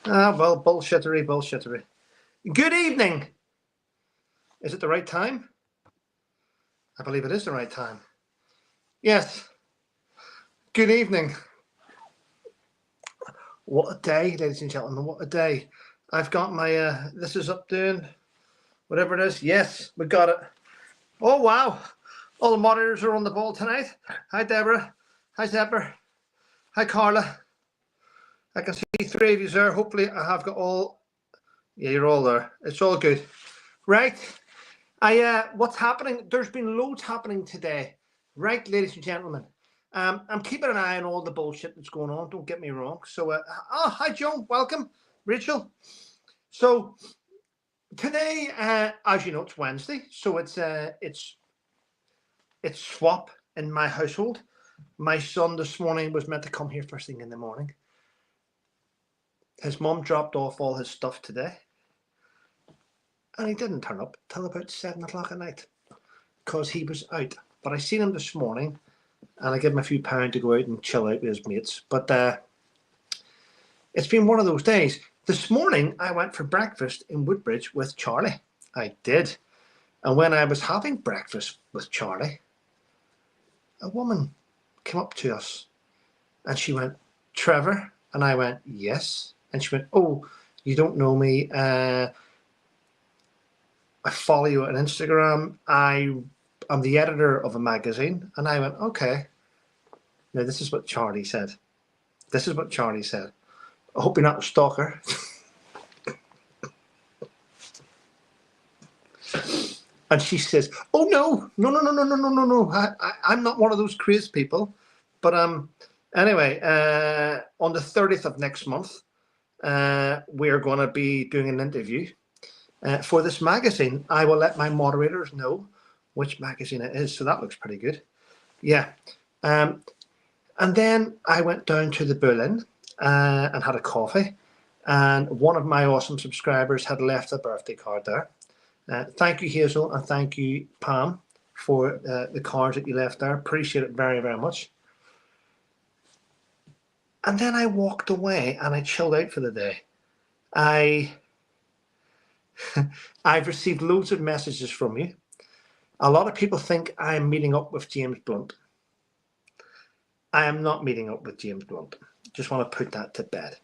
Well, bullshittery, bullshittery. Good evening. Is it the right time? I believe it is the right time. Yes. Good evening. What a day, ladies and gentlemen. What a day. I've got my, this is up doing whatever it is. Yes, we got it. Oh, wow. All the moderators are on the ball tonight. Hi, Deborah. Hi, Zephyr. Hi, Carla. I can see three of you there. Hopefully I have got all. Yeah, you're all there. It's all good. Right. What's happening? There's been loads happening today. Right, ladies and gentlemen. I'm keeping an eye on all the bullshit that's going on. Don't get me wrong. So, hi, Joan. Welcome. Rachel. So, today, as you know, it's Wednesday. So it's swap in my household. My son this morning was meant to come here first thing in the morning. His mum dropped off all his stuff today. And he didn't turn up till about 7 o'clock at night because he was out. But I seen him this morning and I gave him a few pounds to go out and chill out with his mates. But it's been one of those days. This morning I went for breakfast in Woodbridge with Charlie. I did. And when I was having breakfast with Charlie, a woman came up to us and she went, "Trevor?" And I went, "Yes." And she went, "Oh, you don't know me. I follow you on Instagram. I'm the editor of a magazine." And I went, "Okay." Now, this is what Charlie said. This is what Charlie said. "I hope you're not a stalker." And she says, "Oh, no. I'm not one of those crazy people." But anyway, on the 30th of next month, we're going to be doing an interview for this magazine. I will let my moderators know which magazine it is. So that looks pretty good. Yeah. And then I went down to the Bull Inn and had a coffee. And one of my awesome subscribers had left a birthday card there. Thank you, Hazel, and thank you, Pam, for the cards that you left there. Appreciate it very, very much. And then I walked away and I chilled out for the day. I've received loads of messages from you. A lot of people think I'm meeting up with James Blunt. I am not meeting up with James Blunt. Just want to put that to bed.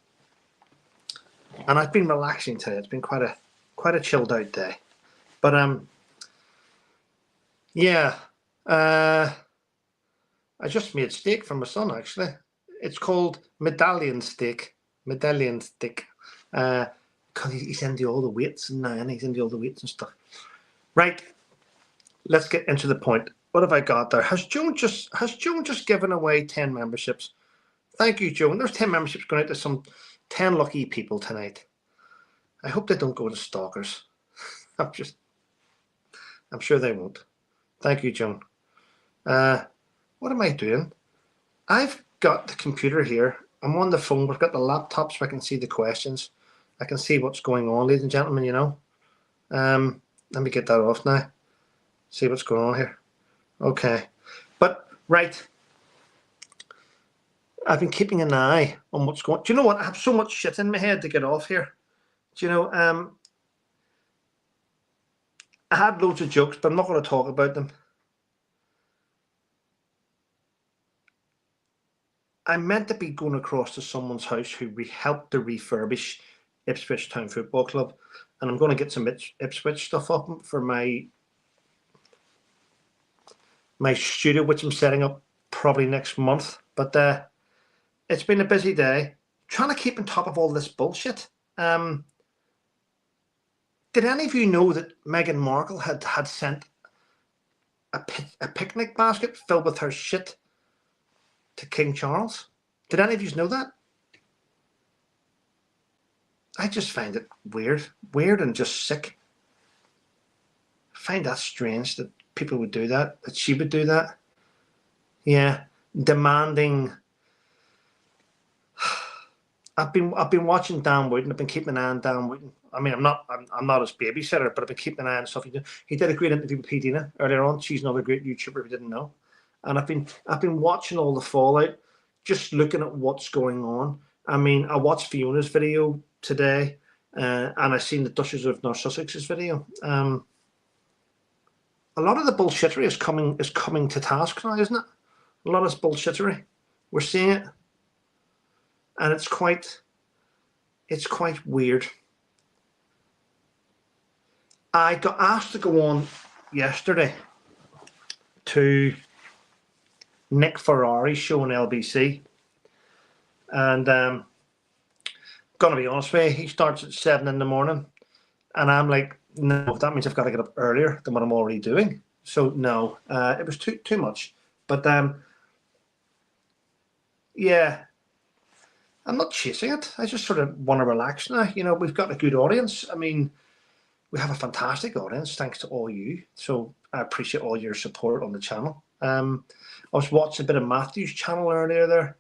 And I've been relaxing today. It's been quite a chilled out day. But yeah. I just made steak for my son, actually. It's called medallion steak. Medallion steak. Because he's into all the weights now, and he's into all the weights and stuff. Right. Let's get into the point. What have I got there? Has Joan just given away 10 memberships? Thank you, Joan. There's 10 memberships going out to some 10 lucky people tonight. I hope they don't go to stalkers. I'm sure they won't. Thank you, Joan. What am I doing? I've got the computer here. I'm on the phone. We've got the laptop so I can see the questions. I can see what's going on, ladies and gentlemen, you know. Let me get that off now. See what's going on here. Okay. But, right. I've been keeping an eye on what's going on. Do you know what? I have so much shit in my head to get off here. Do you know, I had loads of jokes, but I'm not going to talk about them. I'm meant to be going across to someone's house who we helped to refurbish Ipswich Town Football Club, and I'm going to get some Ipswich stuff up for my studio, which I'm setting up probably next month. But it's been a busy day trying to keep on top of all this bullshit. Did any of you know that Meghan Markle had sent a picnic basket filled with her shit to King Charles? Did any of you know that? I just find it weird and just sick. I find that strange that people would do that, that she would do that. Yeah, demanding. I've been watching Dan Wooten. I've been keeping an eye on Dan Wooten. I mean, I'm not his babysitter, but I've been keeping an eye on stuff he did. He did a great interview with Dina earlier on. She's another great YouTuber if you didn't know. And I've been watching all the fallout, just looking at what's going on. I mean, I watched Fiona's video today, and I seen the Duchess of North Sussex's video. A lot of the bullshittery is coming to task now, isn't it? A lot of bullshittery. We're seeing it, and it's quite weird. I got asked to go on yesterday to Nick Ferrari's show on LBC, and gonna be honest with you, he starts at 7 in the morning, and I'm like, no, that means I've got to get up earlier than what I'm already doing. So no, it was too much. But yeah, I'm not chasing it. I just sort of want to relax now. You know, we've got a good audience. I mean, we have a fantastic audience thanks to all you. So I appreciate all your support on the channel. I was watching a bit of Matthew's channel earlier there.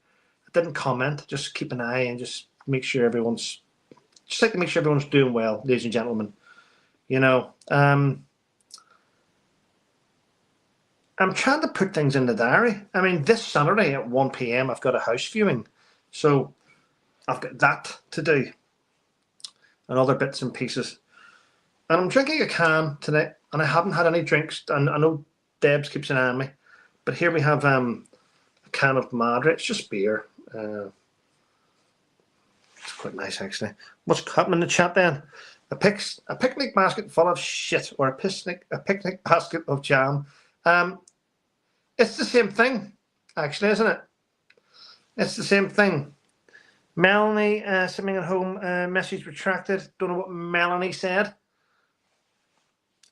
I didn't comment, just keep an eye and just make sure everyone's doing well, ladies and gentlemen. You know, I'm trying to put things in the diary. I mean, this Saturday at 1 p.m. I've got a house viewing, so I've got that to do and other bits and pieces. And I'm drinking a can tonight, and I haven't had any drinks. And I know Debs keeps an eye on me, but here we have a can of Madre. It's just beer. It's quite nice, actually. What's happening in the chat then? A picnic basket full of shit, or a picnic basket of jam. It's the same thing, actually, isn't it? It's the same thing. Melanie, sitting at home, message retracted. Don't know what Melanie said.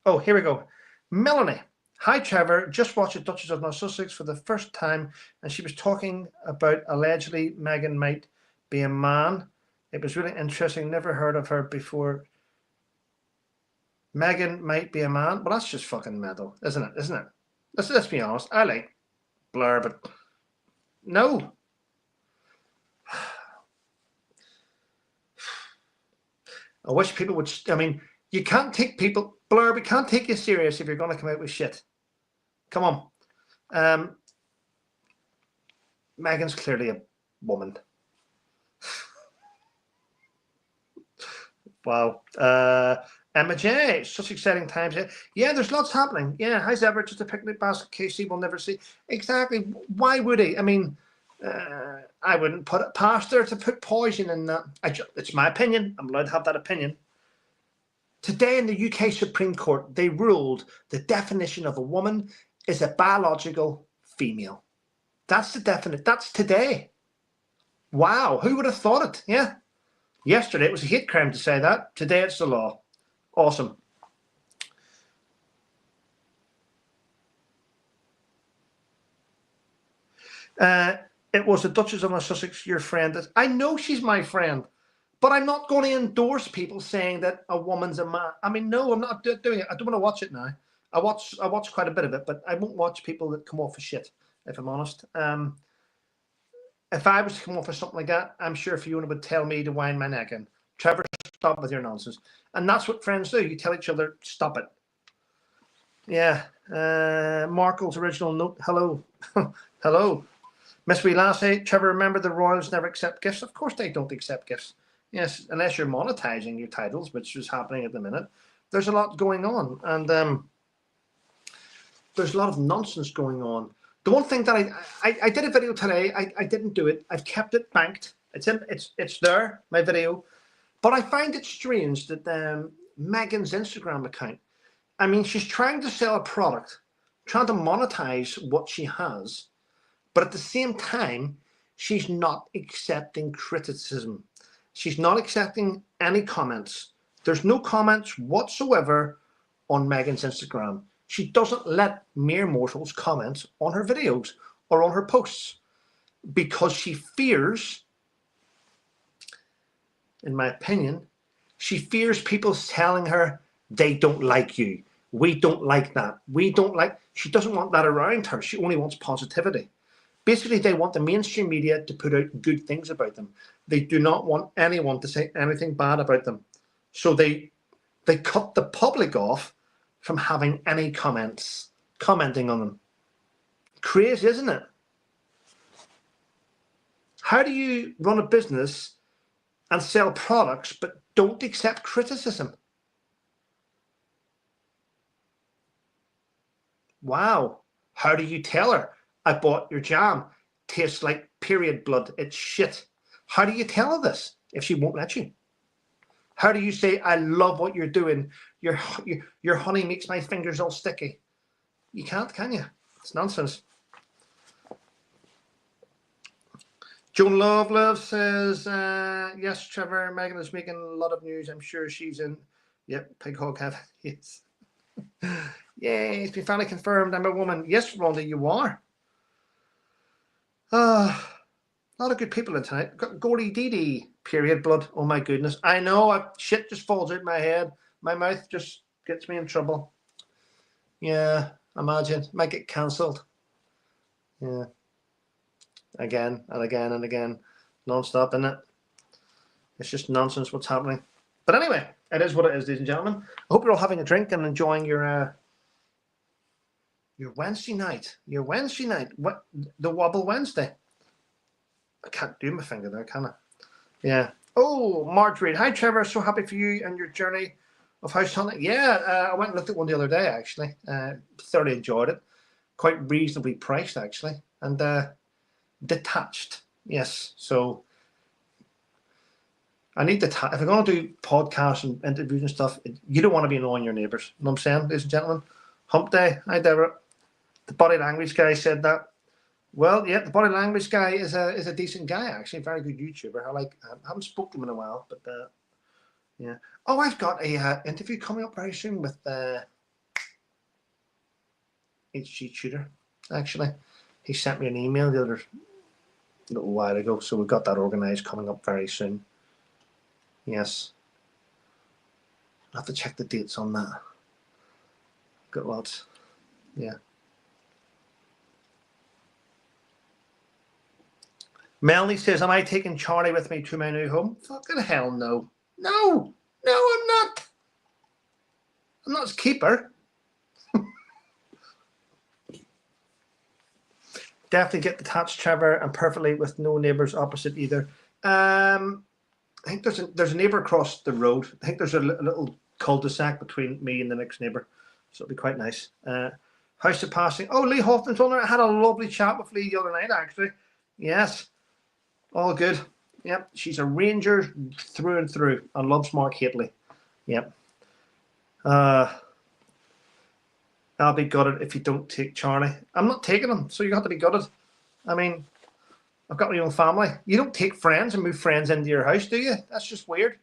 Oh, here we go. Melanie. Hi, Trevor. Just watched the Duchess of North Sussex for the first time, and she was talking about allegedly Meghan might be a man. It was really interesting. Never heard of her before. Meghan might be a man. Well, that's just fucking metal, isn't it? Isn't it? Let's be honest. I like Blair, but no. I wish people would. I mean, you can't take people, Blair. We can't take you serious if you're going to come out with shit. Come on. Meghan's clearly a woman. Wow. Emma J, such exciting times. Yeah, there's lots happening. Yeah, how's ever just a picnic basket KC will never see. Exactly. Why would he? I mean, I wouldn't put it past her to put poison in that. It's my opinion. I'm allowed to have that opinion. Today in the UK Supreme Court, they ruled the definition of a woman is a biological female. That's the definition. That's today. Wow. Who would have thought it? Yeah. Yesterday it was a hate crime to say that. Today it's the law. Awesome. It was the Duchess of Sussex, your friend. I know she's my friend, but I'm not going to endorse people saying that a woman's a man. I mean, no, I'm not doing it. I don't want to watch it now. I watch quite a bit of it, but I won't watch people that come off of shit, if I'm honest. If I was to come off of something like that, I'm sure Fiona would tell me to wind my neck in. Trevor, stop with your nonsense. And that's what friends do. You tell each other, stop it. Yeah. Markle's original note. Hello. Hello. Miss Wee Lassie, Trevor, remember the royals never accept gifts? Of course they don't accept gifts. Yes, unless you're monetizing your titles, which is happening at the minute. There's a lot going on. And there's a lot of nonsense going on. The one thing that I did a video today, I didn't do it. I've kept it banked. It's there, my video. But I find it strange that Meghan's Instagram account, I mean, she's trying to sell a product, trying to monetize what she has, but at the same time, she's not accepting criticism. She's not accepting any comments. There's no comments whatsoever on Meghan's Instagram. She doesn't let mere mortals comment on her videos or on her posts because she fears, in my opinion, she fears people telling her they don't like you. We don't like that. We don't like. She doesn't want that around her. She only wants positivity. Basically, they want the mainstream media to put out good things about them. They do not want anyone to say anything bad about them. So they cut the public off from having any commenting on them. Crazy, isn't it? How do you run a business and sell products but don't accept criticism? Wow. How do you tell her, I bought your jam, tastes like period blood, it's shit? How do you tell her this if she won't let you? How do you say, I love what you're doing, your honey makes my fingers all sticky? You can't, can you? It's nonsense. Joan Love says, yes, Trevor, Megan is making a lot of news. I'm sure she's in. Yep, Pig Hog have. Yes. Yay, it's been finally confirmed. I'm a woman. Yes, Rhonda, you are. A lot of good people in tonight. Got Gory Dee period blood. Oh my goodness. I know, shit just falls out my head. My mouth just gets me in trouble. Yeah, imagine. Might get cancelled. Yeah. Again and again and again. Non-stop, isn't it? It's just nonsense what's happening. But anyway, it is what it is, ladies and gentlemen. I hope you're all having a drink and enjoying your Wednesday night. Your Wednesday night. What, the Wobble Wednesday. I can't do my finger there, can I? Yeah. Oh, Marjorie. Hi, Trevor. So happy for you and your journey of house hunting. Yeah, I went and looked at one the other day, actually. Thoroughly enjoyed it. Quite reasonably priced, actually. And detached. Yes. So I need if I'm going to do podcasts and interviews and stuff, you don't want to be annoying your neighbours. You know what I'm saying, ladies and gentlemen? Hump day. Hi, Deborah. The body language guy said that. Well, yeah, the body language guy is a decent guy, actually. Very good YouTuber. I haven't spoken to him in a while, but yeah. Oh, I've got a interview coming up very soon with HG Tutor, actually. He sent me an email the other little while ago, so we've got that organised coming up very soon. Yes. I'll have to check the dates on that. Got lots. Yeah. Melanie says, am I taking Charlie with me to my new home? Fucking hell no. No, I'm not. I'm not his keeper. Definitely get detached, Trevor, and perfectly with no neighbours opposite either. I think there's a neighbour across the road. I think there's a little cul-de-sac between me and the next neighbour. So it'll be quite nice. House of Passing. Oh, Lee Hoffman's on there. I had a lovely chat with Lee the other night, actually. Yes. All good. Yep. She's a Ranger through and through and loves Mark Hateley. Yep. I'll be gutted if you don't take Charlie. I'm not taking him, so you have to be gutted. I mean, I've got my own family. You don't take friends and move friends into your house, do you? That's just weird.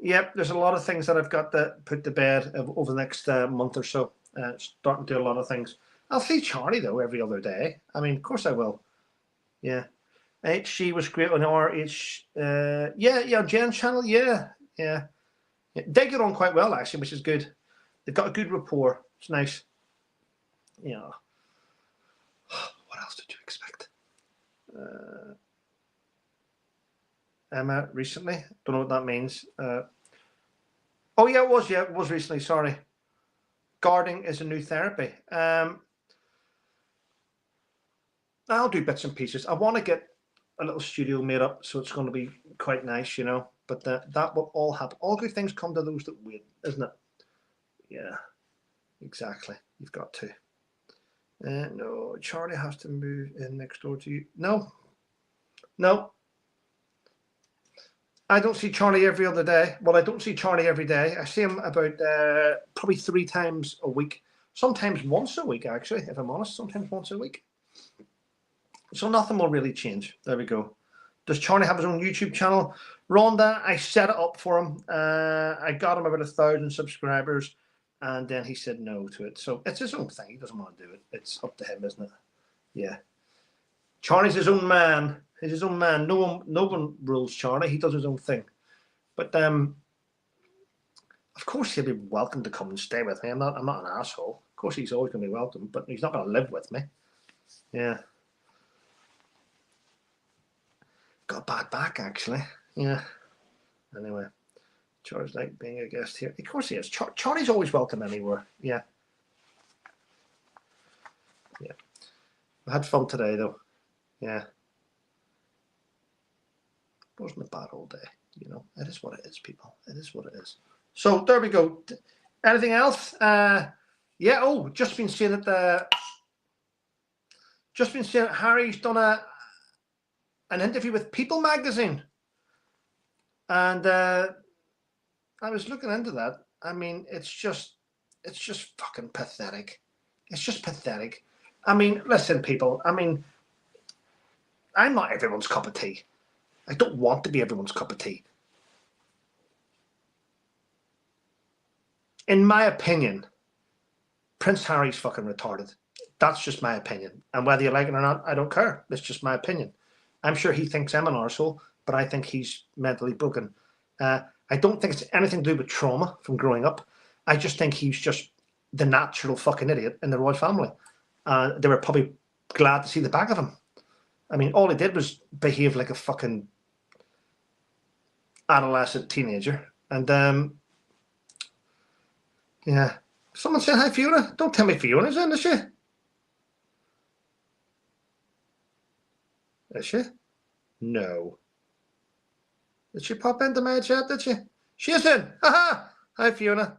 Yep, there's a lot of things that I've got to put to bed over the next month or so. Starting to do a lot of things. I'll see Charlie, though, every other day. I mean, of course I will. Yeah. HG was great on RH. Yeah, Jen's channel. Yeah. They get on quite well, actually, which is good. They've got a good rapport. It's nice. Yeah. What else did you expect? Emma recently. Don't know what that means. Oh, yeah, it was recently. Sorry. Gardening is a new therapy. I'll do bits and pieces. I want to get a little studio made up, so it's going to be quite nice, you know. But that will all happen. All good things come to those that wait, isn't it? Yeah, exactly. You've got to. No, Charlie has to move in next door to you. No. I don't see Charlie every other day. Well, I don't see Charlie every day. I see him about probably 3 times a week. Sometimes once a week, actually, if I'm honest. Sometimes once a week. So nothing will really change. There we go. Does Charlie have his own YouTube channel? Rhonda, I set it up for him. I got him about 1,000 subscribers, and then he said no to it. So it's his own thing. He doesn't want to do it. It's up to him, isn't it? Yeah. Charlie's his own man. He's his own man. No one rules Charlie. He does his own thing. But of course he'll be welcome to come and stay with me. I'm not an asshole. Of course he's always going to be welcome, but he's not going to live with me. Yeah. Got a bad back, actually. Yeah. Anyway, Charlie's like being a guest here. Of course he is. Charlie's always welcome anywhere. Yeah. I had fun today, though. Yeah. It wasn't a bad old day. You know, it is what it is, people. It is what it is. So there we go. Anything else? Yeah. Oh, just been seeing that. Just been seeing that Harry's done an interview with People magazine, and I was looking into that. I mean, it's just fucking pathetic. It's just pathetic. I mean, listen, people. I mean, I'm not everyone's cup of tea. I don't want to be everyone's cup of tea. In my opinion, Prince Harry's fucking retarded. That's just my opinion. And whether you like it or not, I don't care. It's just my opinion. I'm sure he thinks I'm an arsehole, but I think he's mentally broken. I don't think it's anything to do with trauma from growing up. I just think he's just the natural fucking idiot in the royal family. They were probably glad to see the back of him. I mean, all he did was behave like a fucking adolescent teenager. And yeah. Someone saying hi, Fiona. Don't tell me Fiona's in, is she? Is she? No. Did she pop into my chat, did she? She is in. Haha. Hi, Fiona.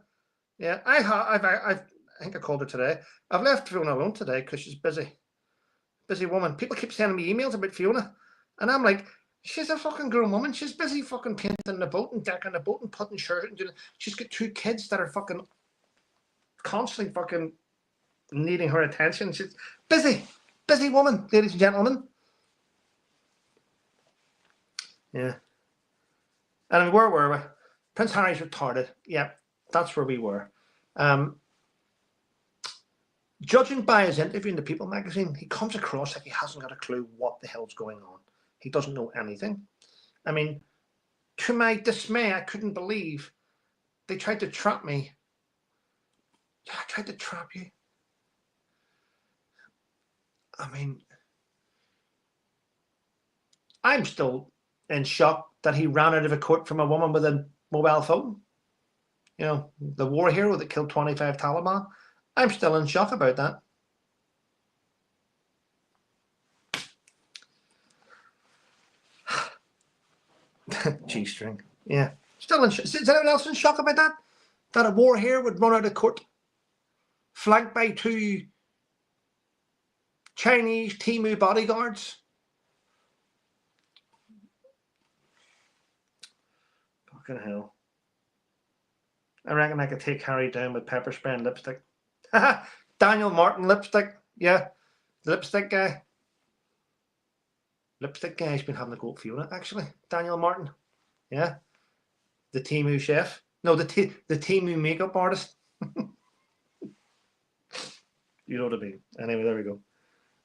Yeah, I think I called her today. I've left Fiona alone today because she's busy. Busy woman. People keep sending me emails about Fiona. And I'm like, she's a fucking grown woman. She's busy fucking painting the boat and decking the boat and putting shirt and doing. She's got 2 kids that are fucking constantly fucking needing her attention. She's busy woman, ladies and gentlemen. Yeah. And where were we? Prince Harry's retarded. Yeah, that's where we were. Judging by his interview in the People magazine, he comes across like he hasn't got a clue what the hell's going on. He doesn't know anything. I mean, to my dismay, I couldn't believe they tried to trap me. Yeah, I tried to trap you. I mean, I'm still in shock that he ran out of a court from a woman with a mobile phone. You know, the war hero that killed 25 Taliban. I'm still in shock about that. G-string. Yeah. Still in shock. Is anyone else in shock about that? That a war hero would run out of court flanked by 2 Chinese Temu bodyguards? Fucking hell. I reckon I could take Harry down with pepper spray and lipstick. Daniel Martin lipstick. Yeah. Lipstick guy. Lipstick guy's been having a go at Fiona, actually. Daniel Martin. Yeah. The Temu chef. No, the Temu makeup artist. You know what I mean. Anyway, there we go.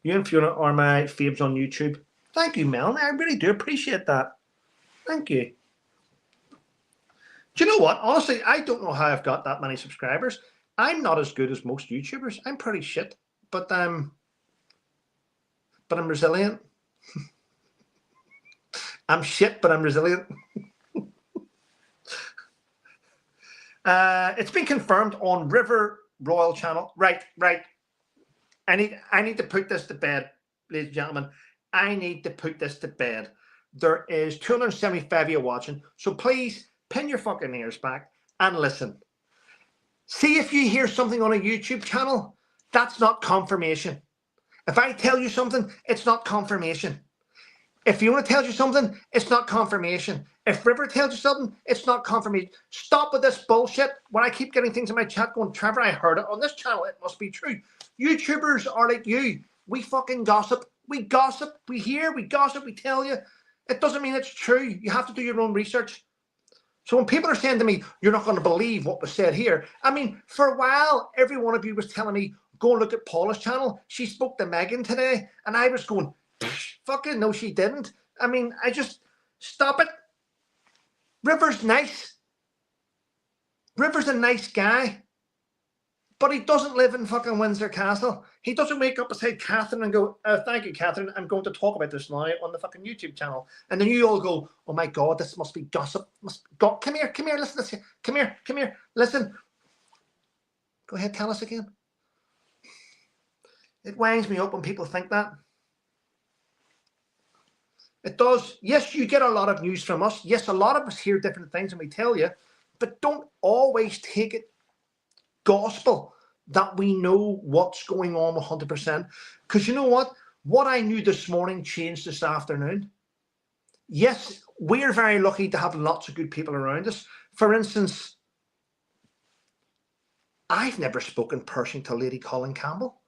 You and Fiona are my faves on YouTube. Thank you, Melanie. I really do appreciate that. Thank you. Do you know what? Honestly, I don't know how I've got that many subscribers. I'm not as good as most YouTubers. I'm pretty shit, but I'm resilient. I'm shit, but I'm resilient. It's been confirmed on River Royal Channel. Right. I need to put this to bed, ladies and gentlemen. I need to put this to bed. There is 275 of you watching, so please pin your fucking ears back and listen. See if you hear something on a YouTube channel, that's not confirmation. If I tell you something, it's not confirmation. If Fiona tells you something, it's not confirmation. If River tells you something, it's not confirmation. Stop with this bullshit. When I keep getting things in my chat going, Trevor, I heard it on this channel, it must be true. YouTubers are like you. We fucking gossip. We gossip. We hear. We gossip. We tell you. It doesn't mean it's true. You have to do your own research. So when people are saying to me, you're not going to believe what was said here. I mean, for a while, every one of you was telling me, go and look at Paula's channel. She spoke to Megan today. And I was going, fucking no, she didn't. I mean, I just, stop it. River's nice. River's a nice guy. But he doesn't live in fucking Windsor Castle. He doesn't wake up beside Catherine and go, thank you, Catherine. I'm going to talk about this now on the fucking YouTube channel. And then you all go, oh my God, this must be gossip. Come here, listen to this. Come here, listen. Go ahead, tell us again. It winds me up when people think that. It does. Yes, you get a lot of news from us. Yes, a lot of us hear different things and we tell you, but don't always take it gospel that we know what's going on 100%. Because you know what? What I knew this morning changed this afternoon. Yes, we're very lucky to have lots of good people around us. For instance, I've never spoken personally to Lady Colin Campbell,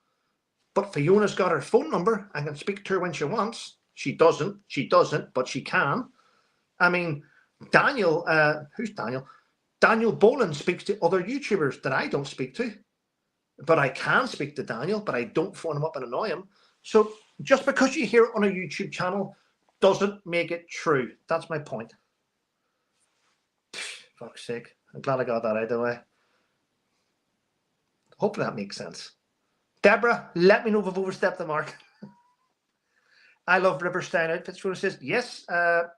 but Fiona's got her phone number and can speak to her when she wants. She doesn't, but she can. I mean, Daniel, who's Daniel? Daniel Boland speaks to other YouTubers that I don't speak to, but I can speak to Daniel, but I don't phone him up and annoy him. So just because you hear it on a YouTube channel doesn't make it true. That's my point. Fuck's sake. I'm glad I got that out of the way. Hopefully that makes sense. Deborah, let me know if I've overstepped the mark. I love Riverstein outfits. Fiona says, yes,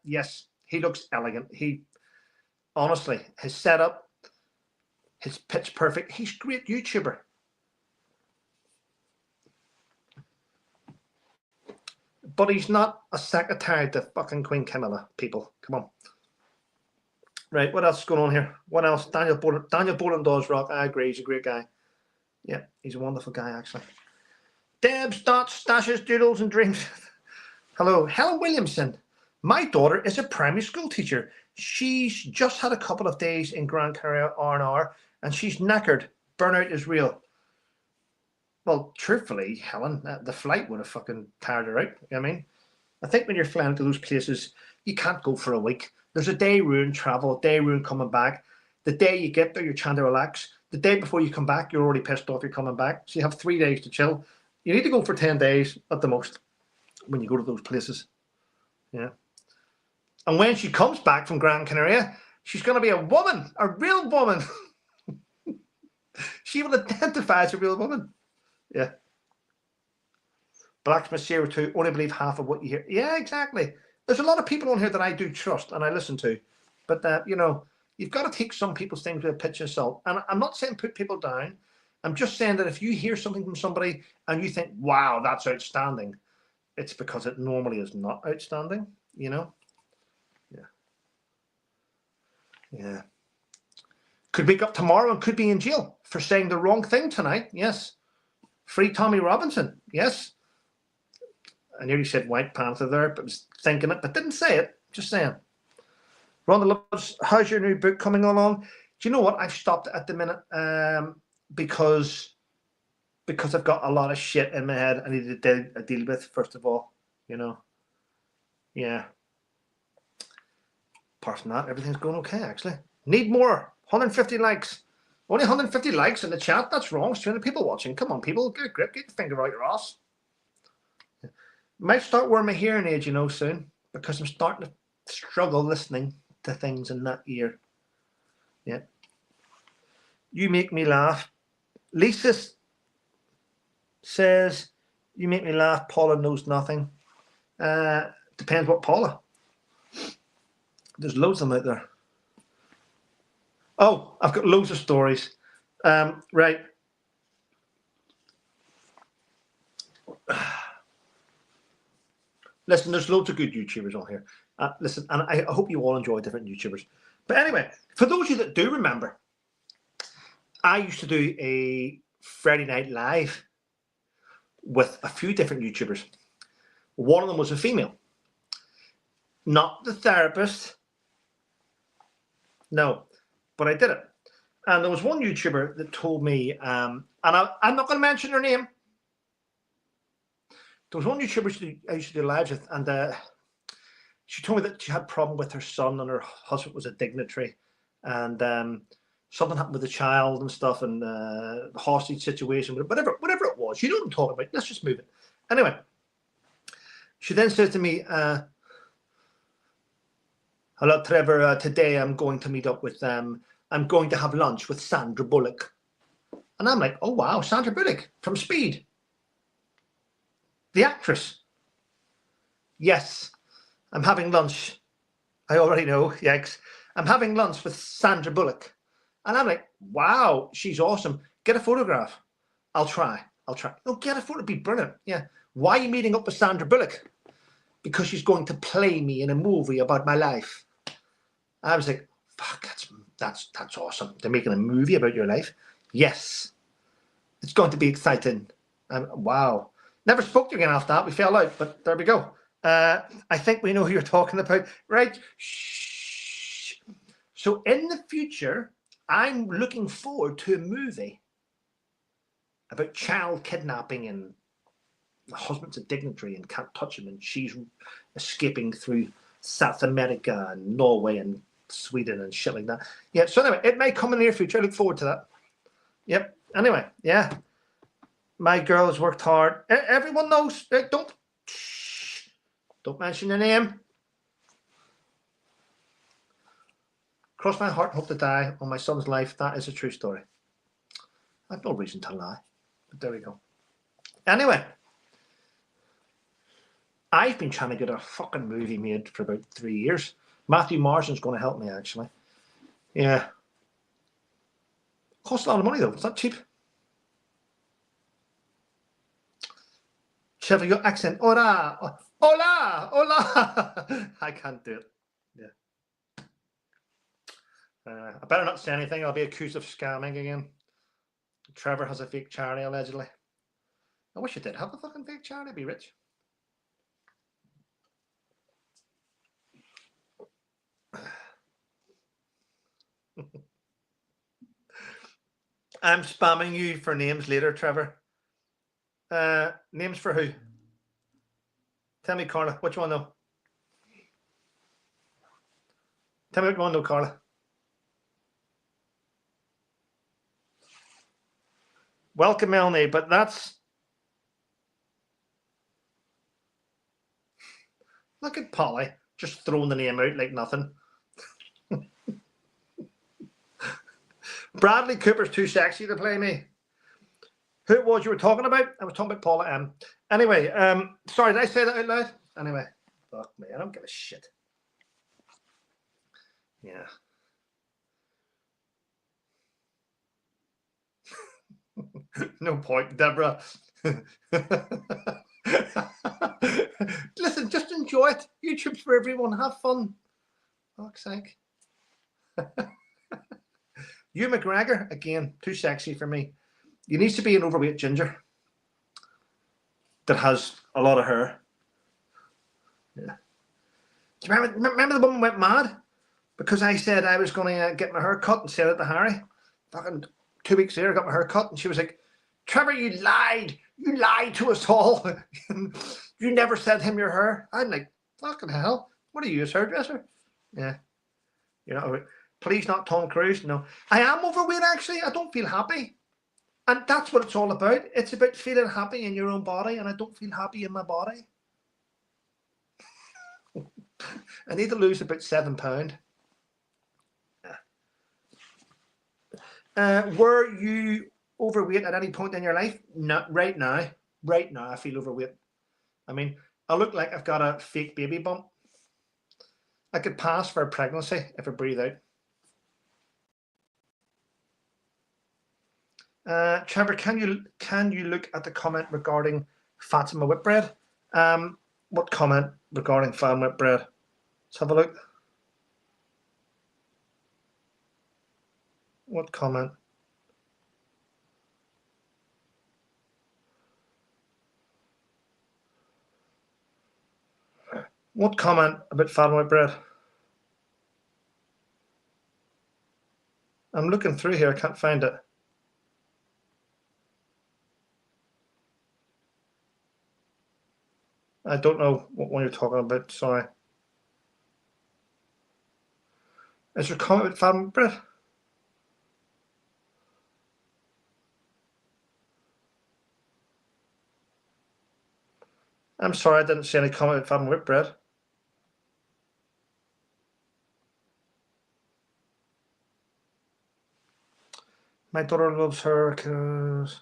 yes, he looks elegant. He, honestly, his setup, his pitch perfect. He's a great YouTuber. But he's not a secretary to fucking Queen Camilla, people. Come on. Right, what else is going on here? What else? Daniel Boland does rock. I agree, he's a great guy. Yeah, he's a wonderful guy, actually. Debs, dots, stashes, doodles, and dreams. Hello, Helen Williamson. My daughter is a primary school teacher. She's just had a couple of days in Gran Canaria R&R, and she's knackered. Burnout is real. Well, truthfully, Helen, the flight would have fucking tired her out. You know what I mean? I think when you're flying to those places, you can't go for a week. There's a day ruined travel, a day ruined coming back. The day you get there, you're trying to relax. The day before you come back, you're already pissed off you're coming back. So you have 3 days to chill. You need to go for 10 days at the most when you go to those places. Yeah. And when she comes back from Gran Canaria, she's going to be a woman, a real woman. She will identify as a real woman. Yeah. Blacksmith Zero 2, only believe half of what you hear. Yeah, exactly. There's a lot of people on here that I do trust and I listen to. But, you know, you've got to take some people's things with a pinch of salt. And I'm not saying put people down. I'm just saying that if you hear something from somebody and you think, wow, that's outstanding, it's because it normally is not outstanding, you know? Yeah. Yeah. Could wake up tomorrow and could be in jail for saying the wrong thing tonight. Yes. Free Tommy Robinson. Yes. I nearly said White Panther there, but was thinking it, but didn't say it. Just saying. Rhonda loves, how's your new book coming along? Do you know what? I've stopped at the minute because I've got a lot of shit in my head I need to deal with, first of all. You know? Yeah. Apart from that, everything's going okay, actually. Need more. 150 likes. Only 150 likes in the chat. That's wrong. It's 200 people watching. Come on, people. Get a grip. Get your finger out your ass. Might start wearing my hearing aid, you know, soon. Because I'm starting to struggle listening to things in that ear. Yeah. You make me laugh. Lisa says, you make me laugh. Paula knows nothing. Depends what Paula. There's loads of them out there. Oh, I've got loads of stories. Right. Listen, there's loads of good YouTubers on here. Listen, and I hope you all enjoy different YouTubers. But anyway, for those of you that do remember, I used to do a Friday Night Live with a few different YouTubers. One of them was a female. Not the therapist. No, but I did it. And there was one YouTuber that told me, and I'm not going to mention her name. There was one YouTuber I used to do lives with, and she told me that she had a problem with her son, and her husband was a dignitary, and something happened with the child and stuff, and the hostage situation, whatever it was. You know what I'm talking about. Let's just move it. Anyway, she then says to me, hello, Trevor. Today I'm going to meet up with I'm going to have lunch with Sandra Bullock. And I'm like, oh, wow, Sandra Bullock from Speed. The actress. Yes, I'm having lunch. I already know, yikes. I'm having lunch with Sandra Bullock. And I'm like, wow, she's awesome. Get a photograph. I'll try. I'll try. No, get it for it to be brilliant. Yeah. Why are you meeting up with Sandra Bullock? Because she's going to play me in a movie about my life. I was like, fuck, that's awesome. They're making a movie about your life. Yes. It's going to be exciting. Wow. Never spoke to you again after that. We fell out, but there we go. I think we know who you're talking about. Right. Shh. So in the future, I'm looking forward to a movie about child kidnapping and the husband's a dignitary and can't touch him, and she's escaping through South America and Norway and Sweden and shit like that. Yeah, so anyway, it may come in the near future. I look forward to that. Yep. Anyway, yeah. My girl has worked hard. Everyone knows. Don't mention your name. Cross my heart and hope to die on my son's life. That is a true story. I have no reason to lie. But there we go. Anyway. I've been trying to get a fucking movie made for about 3 years. Matthew Marsden's going to help me, actually. Yeah. Costs a lot of money, though. It's not cheap. Trevor, your accent. Hola! Hola! Hola! I can't do it. Yeah. I better not say anything. I'll be accused of scamming again. Trevor has a fake charity, allegedly. I wish I did have a fucking fake charity. I'd be rich. I'm spamming you for names later, Trevor. Names for who? Tell me, Carla. What you want to know? Tell me what you want to know, Carla. Welcome, Melanie, but that's... Look at Polly, just throwing the name out like nothing. Bradley Cooper's too sexy to play me. Who it was you were talking about? I was talking about Paula M. Anyway, sorry, did I say that out loud? Anyway, fuck me, I don't give a shit. Yeah. No point, Deborah. Listen, just enjoy it. YouTube's for everyone. Have fun. Fuck's sake. Hugh McGregor, again, too sexy for me. You needs to be an overweight ginger that has a lot of hair. Yeah. Do you remember the woman went mad because I said I was going to get my hair cut and said it to Harry? Fucking 2 weeks later, I got my hair cut, and she was like, "Trevor, you lied. You lied to us all. You never sent him your hair." I'm like, fucking hell. What are you, a hairdresser? Yeah. You know, please not Tom Cruise. No. I am overweight, actually. I don't feel happy. And that's what it's all about. It's about feeling happy in your own body, and I don't feel happy in my body. I need to lose about 7 pounds. Were you overweight at any point in your life? Not right now. Right now, I feel overweight. I mean, I look like I've got a fake baby bump. I could pass for a pregnancy if I breathe out. Trevor, can you look at the comment regarding Fatima Whitbread? What comment regarding Fatima Whitbread? Let's have a look. What comment? What comment about Fatima Whitbread? I'm looking through here. I can't find it. I don't know what one you're talking about. Sorry. Is there a comment about Fatima Whitbread? I'm sorry, I didn't see any comment about Fatima Whitbread. My daughter loves her because...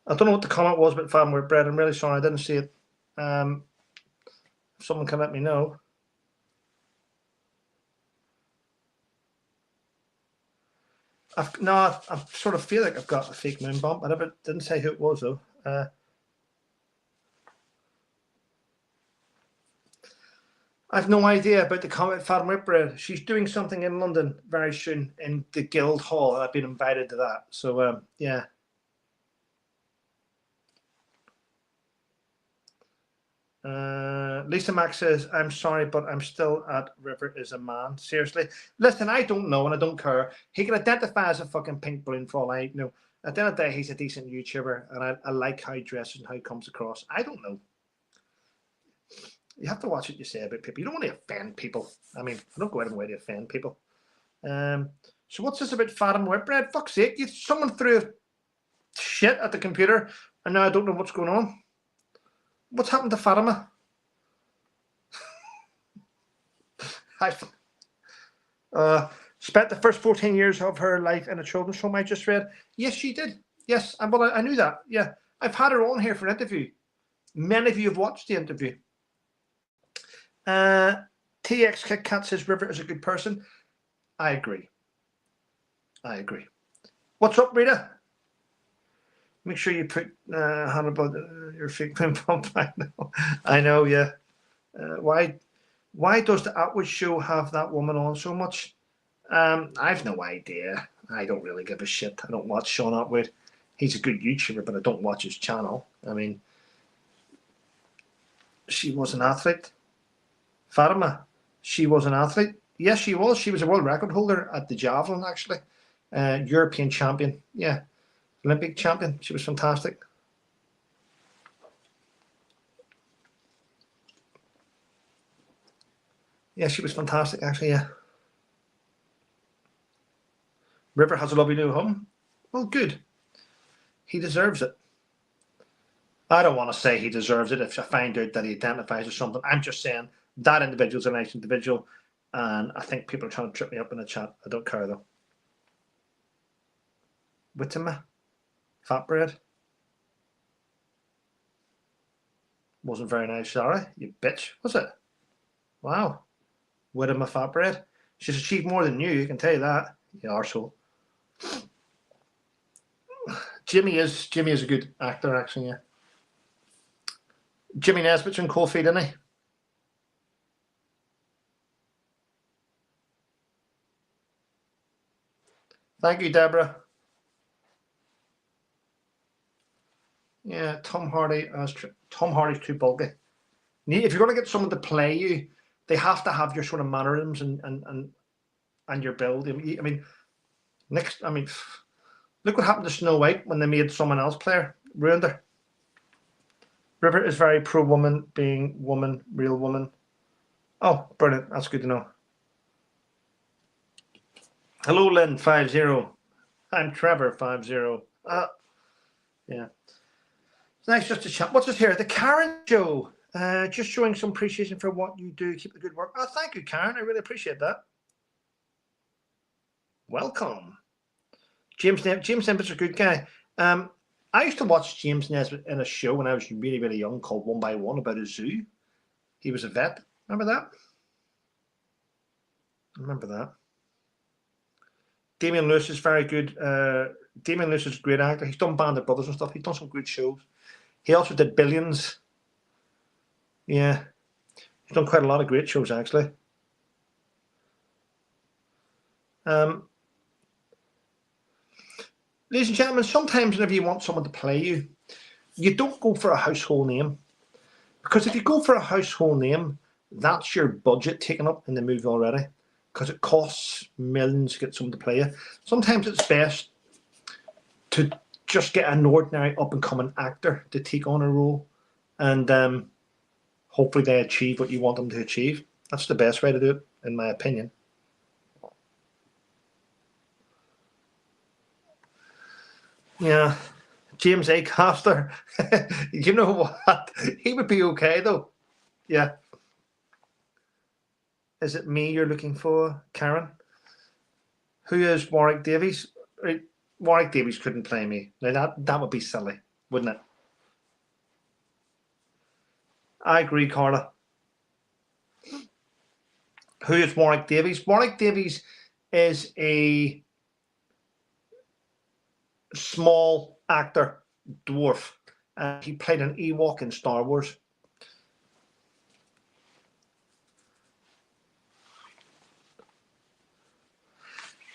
I don't know what the comment was about Fatima Whitbread. I'm really sorry, I didn't see it. If someone can let me know. I sort of feel like I've got a fake moon bump. I didn't say who it was, though. I've no idea about the Comet Farm Whitbread. She's doing something in London very soon in the Guildhall. I've been invited to that. So, yeah. Lisa Mack says, I'm sorry, but I'm still at River is a man. Seriously. Listen, I don't know and I don't care. He can identify as a fucking pink balloon for all I know. At the end of the day, he's a decent YouTuber and I like how he dresses and how he comes across. I don't know. You have to watch what you say about people. You don't want to offend people. I mean, I don't go out of my way to offend people. So what's this about Fatima Whitbread? Fuck's sake, someone threw shit at the computer and now I don't know what's going on. What's happened to Fatima? I spent the first 14 years of her life in a children's home, I just read. Yes, she did. Yes, well, I knew that. Yeah, I've had her on here for an interview. Many of you have watched the interview. TX Kit Kat says River is a good person. I agree. What's up, Rita? Make sure you put Hannibal your fake pin pump. I know, yeah. Why does the Atwood show have that woman on so much? I've no idea. I don't really give a shit. I don't watch Sean Atwood. He's a good YouTuber, but I don't watch his channel. I mean, she was an athlete. Fatima, she was an athlete. Yes, she was. She was a world record holder at the javelin, actually. European champion. Yeah. Olympic champion. She was fantastic. Yeah, she was fantastic, actually, yeah. River has a lovely new home. Well, good. He deserves it. I don't want to say he deserves it if I find out that he identifies as something. I'm just saying that individual's a nice individual, and I think people are trying to trip me up in the chat. I don't care, though. Whittima? Fat bread? Wasn't very nice, sorry. You bitch. Was it? Wow. Whittima fat bread? She's achieved more than you can tell you that. You arsehole. Jimmy is a good actor, actually, yeah. Jimmy Nesbitt's in Cold Feet, isn't he? Thank you, Deborah. Yeah, Tom Hardy's too bulky. If you're going to get someone to play you, they have to have your sort of mannerisms and your build. I mean, look what happened to Snow White when they made someone else play her. Ruined her. River is very pro-woman, being woman, real woman. Oh, brilliant. That's good to know. Hello, Lynn50. I'm Trevor50. Yeah. It's nice just to chat. What's this here? The Karen Show. Just showing some appreciation for what you do. Keep the good work. Oh, thank you, Karen. I really appreciate that. Welcome. James Nesbitt's a good guy. I used to watch James Nesbitt in a show when I was really, really young called One by One about a zoo. He was a vet. Remember that? Remember that. Damien Lewis is very good. Damien Lewis is a great actor. He's done Band of Brothers and stuff. He's done some good shows. He also did Billions. Yeah. He's done quite a lot of great shows, actually. Ladies and gentlemen, sometimes whenever you want someone to play you, you don't go for a household name. Because if you go for a household name, that's your budget taken up in the movie already. Because it costs millions to get someone to play you. Sometimes it's best to just get an ordinary up-and-coming actor to take on a role. And hopefully they achieve what you want them to achieve. That's the best way to do it, in my opinion. Yeah, James Acaster. You know what? He would be okay, though. Yeah. Is it me you're looking for, Karen? Who is Warwick Davies? Warwick Davies couldn't play me. Now that would be silly, wouldn't it? I agree, Carla. Who is Warwick Davies? Warwick Davies is a small actor, dwarf. He played an Ewok in Star Wars.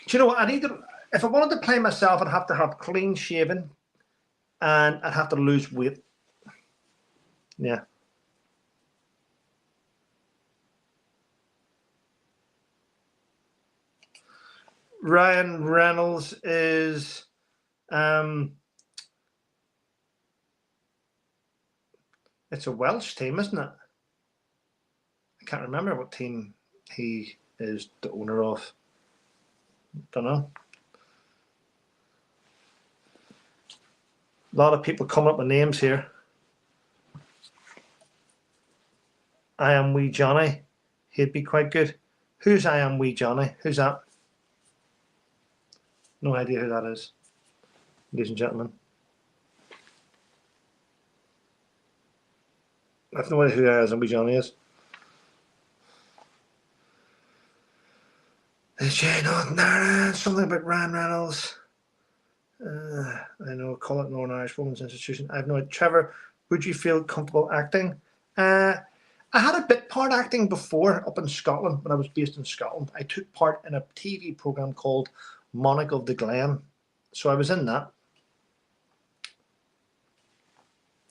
Do you know what? If I wanted to play myself, I'd have to have clean shaven and I'd have to lose weight. Yeah. Ryan Reynolds is it's a Welsh team, isn't it? I can't remember what team he is the owner of. Don't know. A lot of people coming up with names here. I Am Wee Johnny. He'd be quite good. Who's I Am Wee Johnny? Who's that? No idea who that is, ladies and gentlemen. I have no idea who I Am Wee Johnny is. Something about Ryan Reynolds. I know, call it Northern Irish Women's Institution. I have no idea. Trevor, would you feel comfortable acting? I had a bit part acting before up in Scotland when I was based in Scotland. I took part in a TV program called Monarch of the Glen. So I was in that.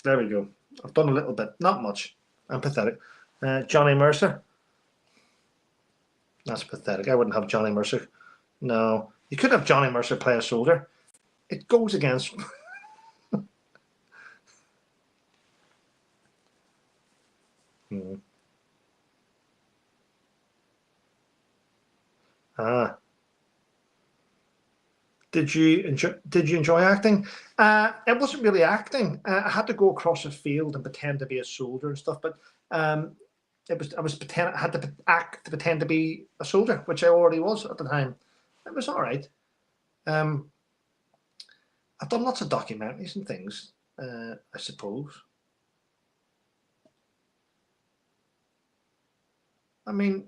There we go. I've done a little bit, not much. I'm pathetic. Johnny Mercer. That's pathetic. I wouldn't have Johnny Mercer. No. You could have Johnny Mercer play a soldier. It goes against. Did you enjoy acting? It wasn't really acting. I had to go across a field and pretend to be a soldier and stuff, but I had to act to pretend to be a soldier, which I already was at the time. It was all right. I've done lots of documentaries and things, I suppose. I mean,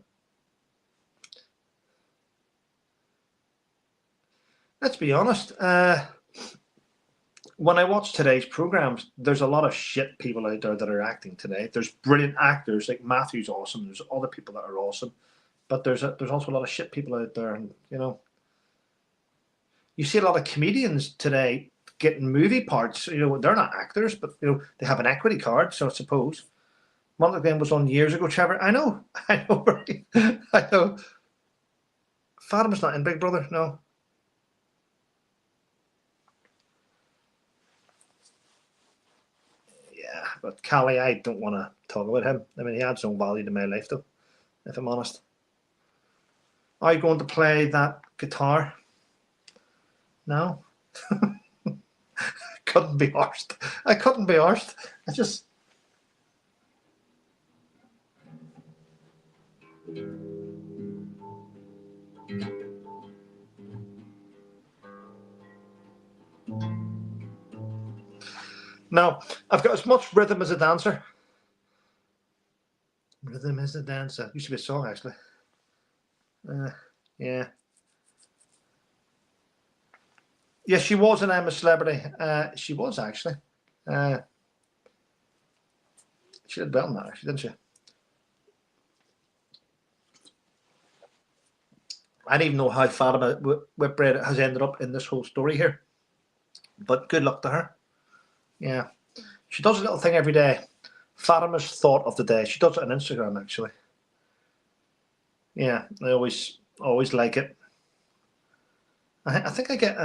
let's be honest. When I watch today's programs, there's a lot of shit people out there that are acting today. There's brilliant actors, like Matthew's awesome. There's other people that are awesome, but there's also a lot of shit people out there, and you see a lot of comedians today getting movie parts. They're not actors, but they have an equity card. So I suppose one of them was on years ago. Trevor, I know, I know. Fatima's not in Big Brother, no. Yeah, but Callie, I don't want to talk about him. I mean, he had some value to my life, though, if I'm honest. Are you going to play that guitar? No. Couldn't be arsed. I couldn't be arsed. I just. No, I've got as much rhythm as a dancer. Rhythm is a dancer. Used to be a song, actually. Yeah. Yes, she was an I'm a Celebrity. She was, actually. She did well in that, actually, didn't she? I don't even know how Fatima Whitbread has ended up in this whole story here. But good luck to her. Yeah. She does a little thing every day. Fatima's thought of the day. She does it on Instagram, actually. Yeah, I always like it. I think I get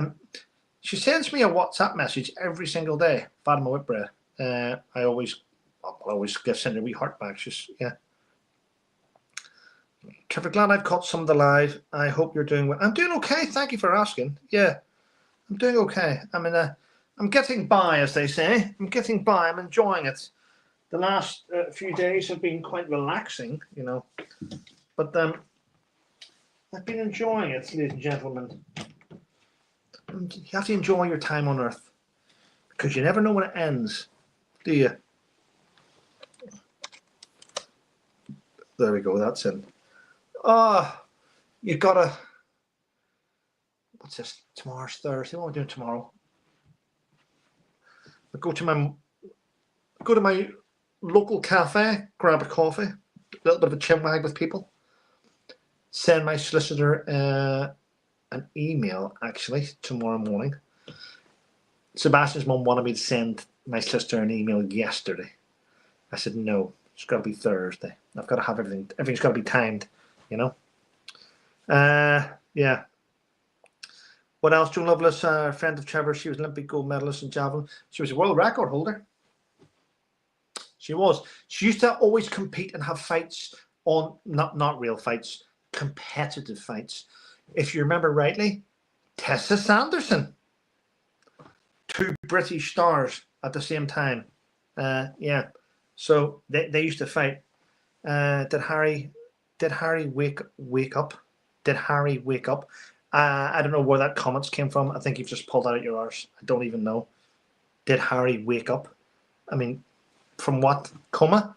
she sends me a WhatsApp message every single day, Fatima Whitbread. I always send her a wee heart back. Yeah. Trevor, glad I've caught some of the live. I hope you're doing well. I'm doing okay. Thank you for asking. Yeah, I'm doing okay. I mean, I'm getting by, as they say. I'm getting by. I'm enjoying it. The last few days have been quite relaxing, but I've been enjoying it, ladies and gentlemen. And you have to enjoy your time on Earth because you never know when it ends, do you? There we go. That's it. You've got to. What's this? Tomorrow's Thursday. What am I doing tomorrow? I go to go to my local cafe, grab a coffee, a little bit of a chinwag with people, send my solicitor an email, actually, tomorrow morning. Sebastian's mum wanted me to send my sister an email yesterday. I said, no, it's got to be Thursday. I've got to have everything. Everything's got to be timed, you know. Yeah. What else? Joan Lovelace, friend of Trevor, she was Olympic gold medalist in javelin. She was a world record holder. She was. She used to always compete and have fights on, not real fights, competitive fights. If you remember rightly, Tessa Sanderson. 2 British stars at the same time. Yeah. So they used to fight. Did Harry wake up? Did Harry wake up? I don't know where that comments came from. I think you've just pulled that out your arse. I don't even know. Did Harry wake up? I mean, from what? Coma?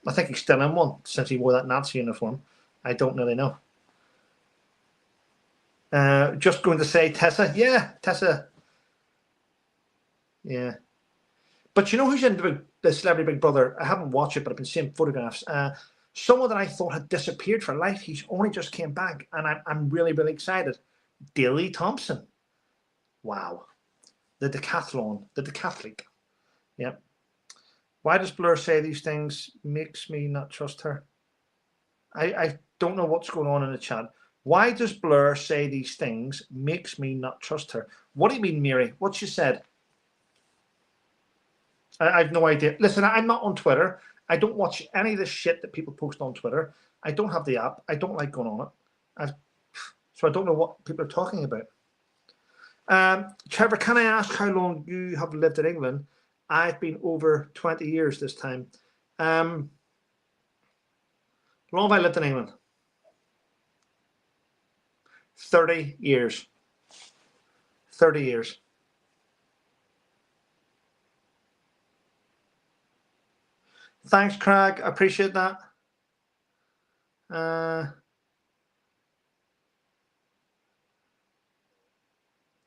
I think he's still in one since he wore that Nazi uniform. I don't really know. Just going to say Tessa. Yeah, Tessa. Yeah. But you know who's in the Celebrity Big Brother? I haven't watched it, but I've been seeing photographs. Someone that I thought had disappeared for life. He's only just came back, and I'm really, really excited. Daley Thompson. Wow. The decathlete. Yep. Why does Blur say these things? Makes me not trust her. I don't know what's going on in the chat. Why does Blur say these things? Makes me not trust her. What do you mean, Mary? What she said? I have no idea. Listen, I'm not on Twitter. I don't watch any of the shit that people post on Twitter. I don't have the app. I don't like going on it. So I don't know what people are talking about. Trevor, can I ask how long you have lived in England? I've been over 20 years this time. How long have I lived in England? 30 years. 30 years. Thanks, Craig. I appreciate that.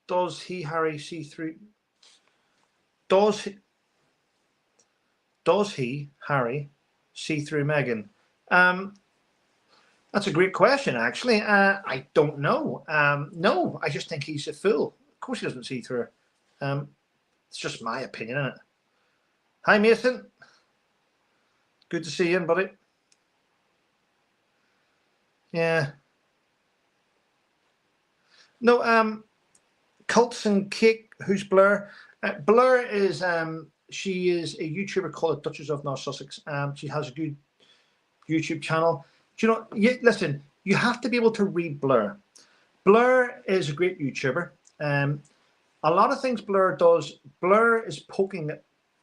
Does he, Harry, see through? Does he, Harry, see through Meghan? That's a great question, actually. I don't know. No, I just think he's a fool. Of course he doesn't see through her. It's just my opinion, isn't it? Hi, Mason. Good to see you, buddy. Yeah. No, Cults and Cake, who's Blur? Blur is, she is a YouTuber called Duchess of North Sussex. She has a good YouTube channel. Do you know, listen, you have to be able to read Blur. Blur is a great YouTuber. A lot of things Blur does, Blur is poking,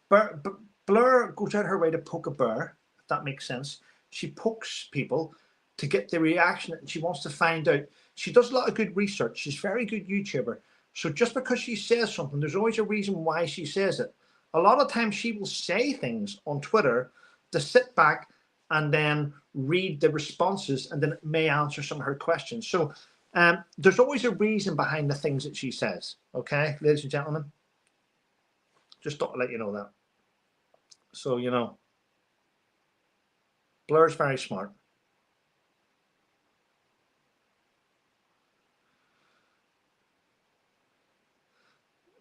Blur goes out her way to poke a bear, if that makes sense. She pokes people to get the reaction that she wants to find out. She does a lot of good research. She's a very good YouTuber. So just because she says something, there's always a reason why she says it. A lot of times she will say things on Twitter to sit back and then read the responses, and then it may answer some of her questions. So there's always a reason behind the things that she says. Okay, ladies and gentlemen, just thought to let you know that. So, you know, Blur's very smart.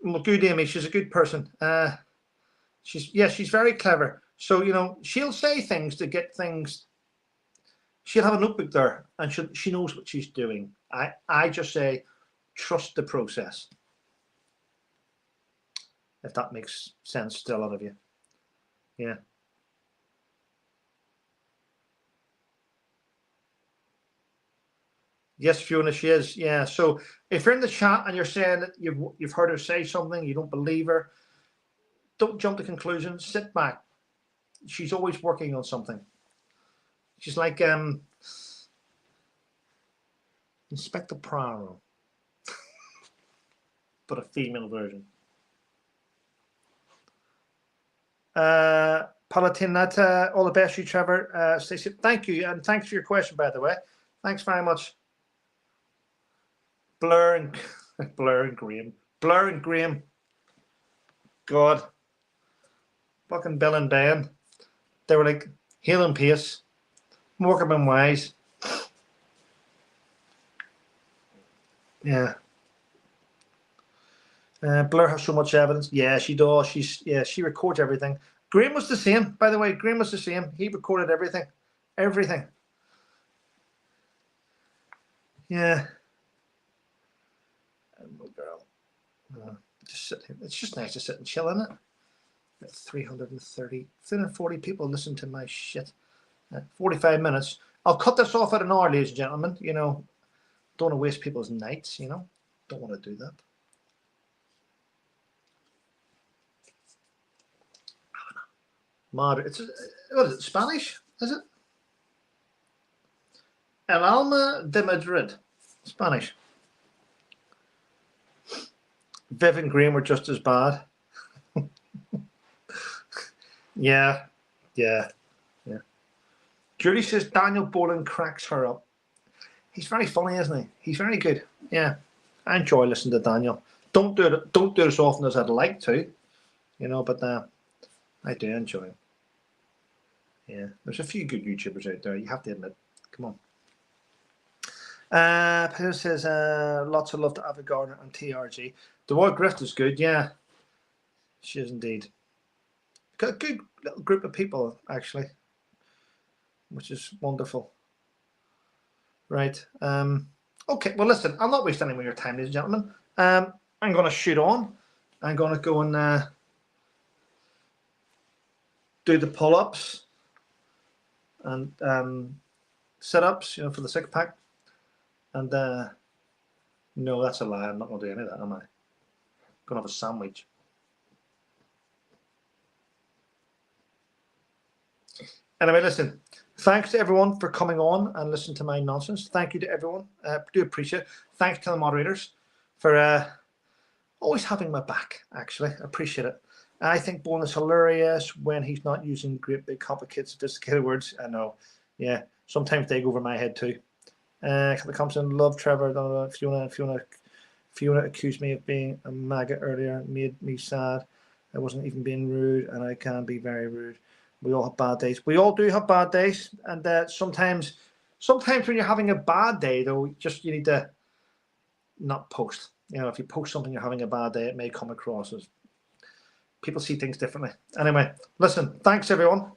Well, good, Amy. She's a good person. She's very clever. So, you know, she'll say things to get things. She'll have a notebook there, and she knows what she's doing. I just say, trust the process. If that makes sense to a lot of you. Yeah. Yes, Fiona, she is. Yeah. So if you're in the chat and you're saying that you've heard her say something, you don't believe her, don't jump to conclusions. Sit back. She's always working on something. She's like Inspector Poirot, but a female version. Palatinata, all the best to you, Trevor. Stacey, thank you, and thanks for your question, by the way. Thanks very much. Blur and Graham. God. fucking Bill and Ben. They were like Hale and Pace, Morecambe and Wise. Yeah. Blair has so much evidence. Yeah, she does. She records everything. Graham was the same, by the way. Graham was the same. He recorded everything, everything. Yeah. Girl, just sit here. It's just nice to sit and chill in it. 340 people listen to my shit. 45 minutes. I'll cut this off at an hour, ladies and gentlemen. You know, don't want to waste people's nights. You know, don't want to do that. Madrid. It's what is it? Spanish? Is it? El Alma de Madrid. Spanish. Viv and Graham were just as bad. Yeah. Julie says Daniel Boland cracks her up. He's very funny, isn't he? He's very good. Yeah. I enjoy listening to Daniel. Don't do it as often as I'd like to, you know, but I do enjoy him. Yeah. There's a few good YouTubers out there, you have to admit. Come on. Peter says lots of love to Avi Gardner and TRG. The Wild Grift is good, yeah. She is indeed. Got a good little group of people, actually, which is wonderful. Right. Okay, well, listen, I'll not waste any more of your time, ladies and gentlemen. I'm going to shoot on. I'm going to go and do the pull-ups and sit-ups, you know, for the six-pack. And no, that's a lie. I'm not going to do any of that, am I? I'm going to have a sandwich. Anyway, listen, thanks to everyone for coming on and listening to my nonsense. Thank you to everyone. Do appreciate it. Thanks to the moderators for always having my back, actually. I appreciate it. I think Bowen is hilarious when he's not using great, big, complicated, sophisticated words. I know. Yeah, sometimes they go over my head too. Kelly Compton, love Trevor. Fiona accused me of being a maggot earlier, made me sad. I wasn't even being rude, and I can be very rude. We all have bad days. We all do have bad days, and sometimes when you're having a bad day, though, you need to not post. You know, if you post something you're having a bad day, it may come across as people see things differently. Anyway, listen, thanks everyone.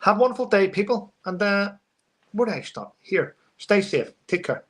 Have a wonderful day, people, and where do I stop? Here. Stay safe. Take care.